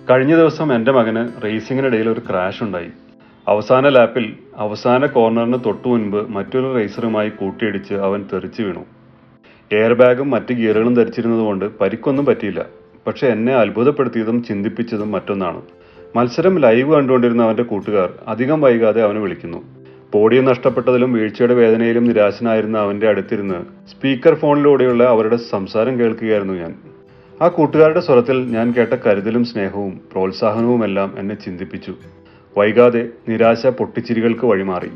കഴിഞ്ഞ ദിവസം എൻ്റെ മകന് റേസിങ്ങിനിടയിൽ ഒരു ക്രാഷ് ഉണ്ടായി. അവസാന ലാപ്പിൽ അവസാന കോർണറിന് തൊട്ടു മുൻപ് മറ്റൊരു റേസറുമായി കൂട്ടിയിടിച്ച് അവൻ തെറിച്ചു വീണു. എയർ ബാഗും മറ്റ് ഗിയറുകളും ധരിച്ചിരുന്നതുകൊണ്ട് പരിക്കൊന്നും പറ്റിയില്ല. പക്ഷെ എന്നെ അത്ഭുതപ്പെടുത്തിയതും ചിന്തിപ്പിച്ചതും മറ്റൊന്നാണ്. മത്സരം ലൈവ് കണ്ടുകൊണ്ടിരുന്ന അവൻ്റെ കൂട്ടുകാർ അധികം വൈകാതെ അവനെ വിളിക്കുന്നു. പോഡിയം നഷ്ടപ്പെട്ടതിലും വീഴ്ചയുടെ വേദനയിലും നിരാശനായിരുന്ന അവൻ്റെ അടുത്തിരുന്ന് സ്പീക്കർ ഫോണിലൂടെയുള്ള അവരുടെ സംസാരം കേൾക്കുകയായിരുന്നു ഞാൻ. ആ കൂട്ടുകാരുടെ സ്വരത്തിൽ ഞാൻ കേട്ട കരുതലും സ്നേഹവും പ്രോത്സാഹനവുമെല്ലാം എന്നെ ചിന്തിപ്പിച്ചു. വൈകാതെ നിരാശ പൊട്ടിച്ചിരികൾക്ക് വഴിമാറി.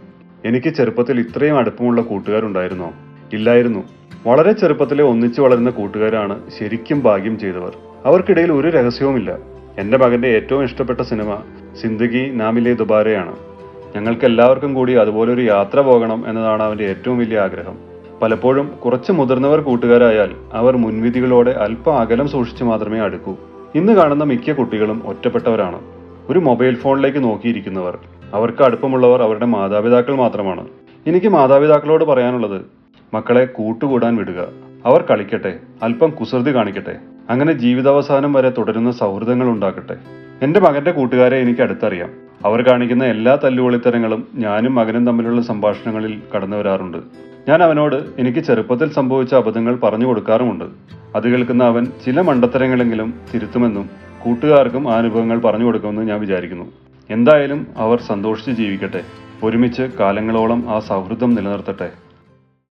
എനിക്ക് ചെറുപ്പത്തിൽ ഇത്രയും അടുപ്പമുള്ള കൂട്ടുകാരുണ്ടായിരുന്നോ? ഇല്ലായിരുന്നു. വളരെ ചെറുപ്പത്തിലെ ഒന്നിച്ചു വളരുന്ന കൂട്ടുകാരാണ് ശരിക്കും ഭാഗ്യം ചെയ്തവർ. അവർക്കിടയിൽ ഒരു രഹസ്യവുമില്ല. എൻ്റെ മകൻ്റെ ഏറ്റവും ഇഷ്ടപ്പെട്ട സിനിമ സിന്ദഗി നാമിലെ ദുബാരയാണ്. ഞങ്ങൾക്കെല്ലാവർക്കും കൂടി അതുപോലൊരു യാത്ര പോകണം എന്നതാണ് അവൻ്റെ ഏറ്റവും വലിയ ആഗ്രഹം. പലപ്പോഴും കുറച്ച് മുതിർന്നവർ കൂട്ടുകാരായാൽ അവർ മുൻവിധികളോടെ അല്പം അകലം സൂക്ഷിച്ച് മാത്രമേ അടുക്കൂ. ഇന്ന് കാണുന്ന മിക്ക കുട്ടികളും ഒറ്റപ്പെട്ടവരാണ്. ഒരു മൊബൈൽ ഫോണിലേക്ക് നോക്കിയിരിക്കുന്നവർ. അവർക്ക് അടുപ്പമുള്ളവർ അവരുടെ മാതാപിതാക്കൾ മാത്രമാണ്. എനിക്ക് മാതാപിതാക്കളോട് പറയാനുള്ളത്, മക്കളെ കൂട്ടുകൂടാൻ വിടുക. അവർ കളിക്കട്ടെ, അല്പം കുസൃതി കാണിക്കട്ടെ. അങ്ങനെ ജീവിതാവസാനം വരെ തുടരുന്ന സൗഹൃദങ്ങൾ ഉണ്ടാക്കട്ടെ. എൻ്റെ മകൻ്റെ കൂട്ടുകാരെ എനിക്ക് അടുത്തറിയാം. അവർ കാണിക്കുന്ന എല്ലാ തല്ലുകൊളിത്തരങ്ങളും ഞാനും മകനും തമ്മിലുള്ള സംഭാഷണങ്ങളിൽ കടന്നു വരാറുണ്ട്. ഞാൻ അവനോട് എനിക്ക് ചെറുപ്പത്തിൽ സംഭവിച്ച അബദ്ധങ്ങൾ പറഞ്ഞു കൊടുക്കാറുമുണ്ട്. അത് കേൾക്കുന്ന അവൻ ചില മണ്ടത്തരങ്ങളെങ്കിലും തിരുത്തുമെന്നും കൂട്ടുകാർക്കും ആ അനുഭവങ്ങൾ പറഞ്ഞു കൊടുക്കുമെന്ന് ഞാൻ വിചാരിക്കുന്നു. എന്തായാലും അവർ സന്തോഷിച്ച് ജീവിക്കട്ടെ. ഒരുമിച്ച് കാലങ്ങളോളം ആ സൗഹൃദം നിലനിർത്തട്ടെ.